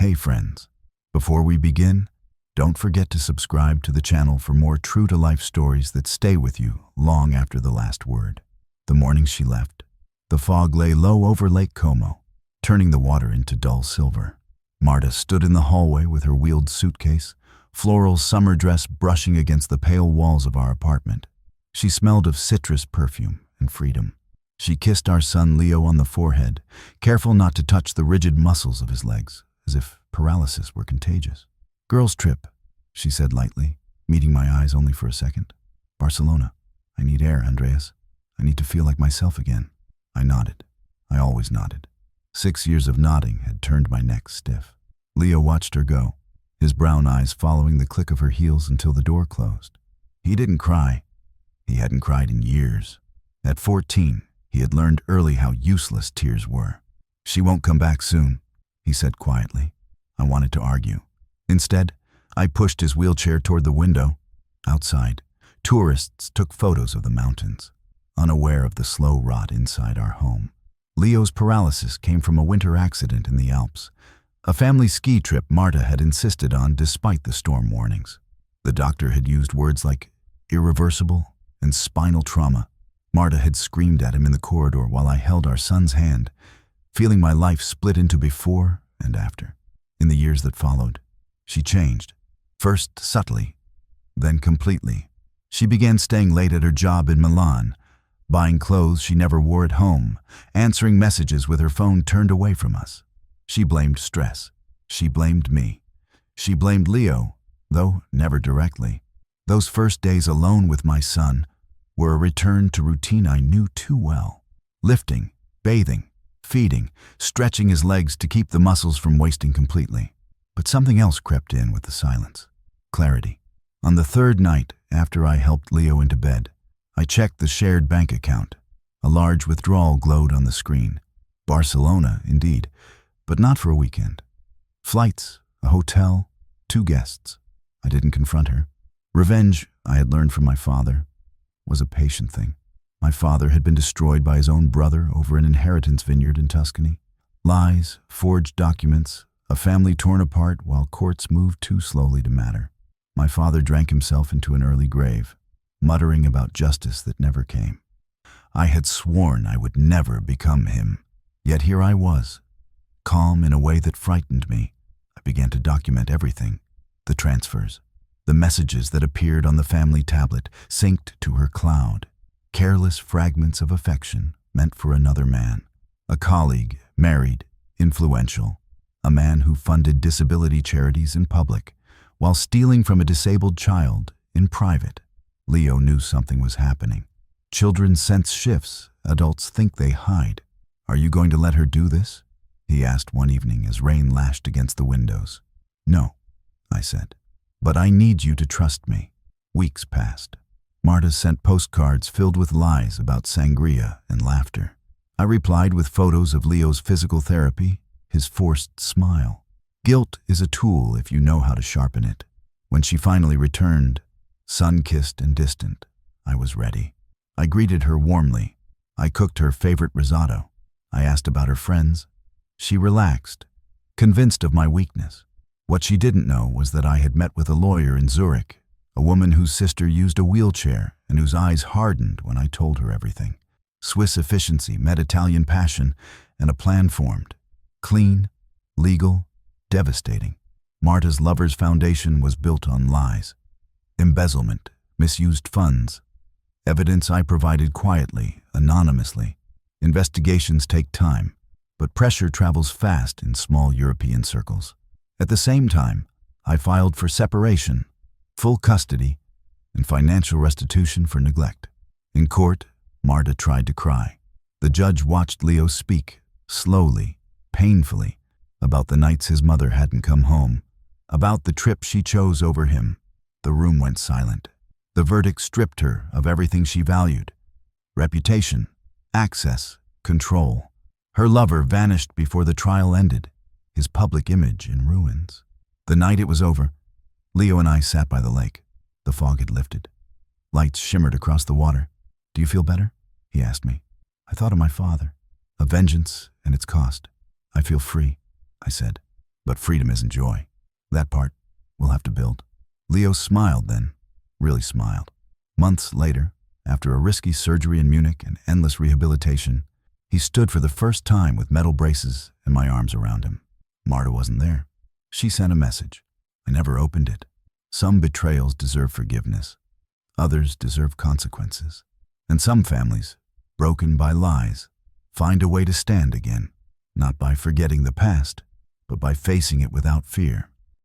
Hey friends, before we begin, don't forget to subscribe to the channel for more true-to-life stories that stay with you long after the last word. The morning she left, the fog lay low over Lake Como, turning the water into dull silver. Marta stood in the hallway with her wheeled suitcase, floral summer dress brushing against the pale walls of our apartment. She smelled of citrus perfume and freedom. She kissed our son Leo on the forehead, careful not to touch the rigid muscles of his legs, as if paralysis were contagious. "Girls' trip," she said lightly, meeting my eyes only for a second. "Barcelona. I need air, Andreas. I need to feel like myself again." I nodded. I always nodded. 6 years of nodding had turned my neck stiff. Leo watched her go, his brown eyes following the click of her heels until the door closed. He didn't cry. He hadn't cried in years. At 14, he had learned early how useless tears were. "She won't come back soon," he said quietly. I wanted to argue. Instead, I pushed his wheelchair toward the window. Outside, tourists took photos of the mountains, unaware of the slow rot inside our home. Leo's paralysis came from a winter accident in the Alps, a family ski trip Marta had insisted on despite the storm warnings. The doctor had used words like irreversible and spinal trauma. Marta had screamed at him in the corridor while I held our son's hand, feeling my life split into before and after. In the years that followed, she changed, first subtly, then completely. She began staying late at her job in Milan, buying clothes she never wore at home, answering messages with her phone turned away from us. She blamed stress. She blamed me. She blamed Leo, though never directly. Those first days alone with my son were a return to routine I knew too well. Lifting, bathing, feeding, stretching his legs to keep the muscles from wasting completely. But something else crept in with the silence. Clarity. On the third night after I helped Leo into bed, I checked the shared bank account. A large withdrawal glowed on the screen. Barcelona, indeed, but not for a weekend. Flights, a hotel, 2 guests. I didn't confront her. Revenge, I had learned from my father, was a patient thing. My father had been destroyed by his own brother over an inheritance vineyard in Tuscany. Lies, forged documents, a family torn apart while courts moved too slowly to matter. My father drank himself into an early grave, muttering about justice that never came. I had sworn I would never become him. Yet here I was, calm in a way that frightened me. I began to document everything. The transfers, the messages that appeared on the family tablet, synced to her cloud. Careless fragments of affection meant for another man. A colleague, married, influential. A man who funded disability charities in public, while stealing from a disabled child in private. Leo knew something was happening. Children sense shifts, adults think they hide. "Are you going to let her do this?" he asked one evening as rain lashed against the windows. "No," I said, "but I need you to trust me." Weeks passed. Marta sent postcards filled with lies about sangria and laughter. I replied with photos of Leo's physical therapy, his forced smile. Guilt is a tool if you know how to sharpen it. When she finally returned, sun-kissed and distant, I was ready. I greeted her warmly. I cooked her favorite risotto. I asked about her friends. She relaxed, convinced of my weakness. What she didn't know was that I had met with a lawyer in Zurich, a woman whose sister used a wheelchair and whose eyes hardened when I told her everything. Swiss efficiency met Italian passion, and a plan formed. Clean, legal, devastating. Marta's lover's foundation was built on lies. Embezzlement, misused funds. Evidence I provided quietly, anonymously. Investigations take time, but pressure travels fast in small European circles. At the same time, I filed for separation, full custody, and financial restitution for neglect. In court, Marta tried to cry. The judge watched Leo speak, slowly, painfully, about the nights his mother hadn't come home, about the trip she chose over him. The room went silent. The verdict stripped her of everything she valued: reputation, access, control. Her lover vanished before the trial ended, his public image in ruins. The night it was over, Leo and I sat by the lake. The fog had lifted. Lights shimmered across the water. "Do you feel better?" he asked me. I thought of my father, of vengeance and its cost. "I feel free," I said. But freedom isn't joy. That part we'll have to build. Leo smiled then, really smiled. Months later, after a risky surgery in Munich and endless rehabilitation, he stood for the first time with metal braces and my arms around him. Marta wasn't there. She sent a message. I never opened it. Some betrayals deserve forgiveness. Others deserve consequences. And some families, broken by lies, find a way to stand again, not by forgetting the past, but by facing it without fear.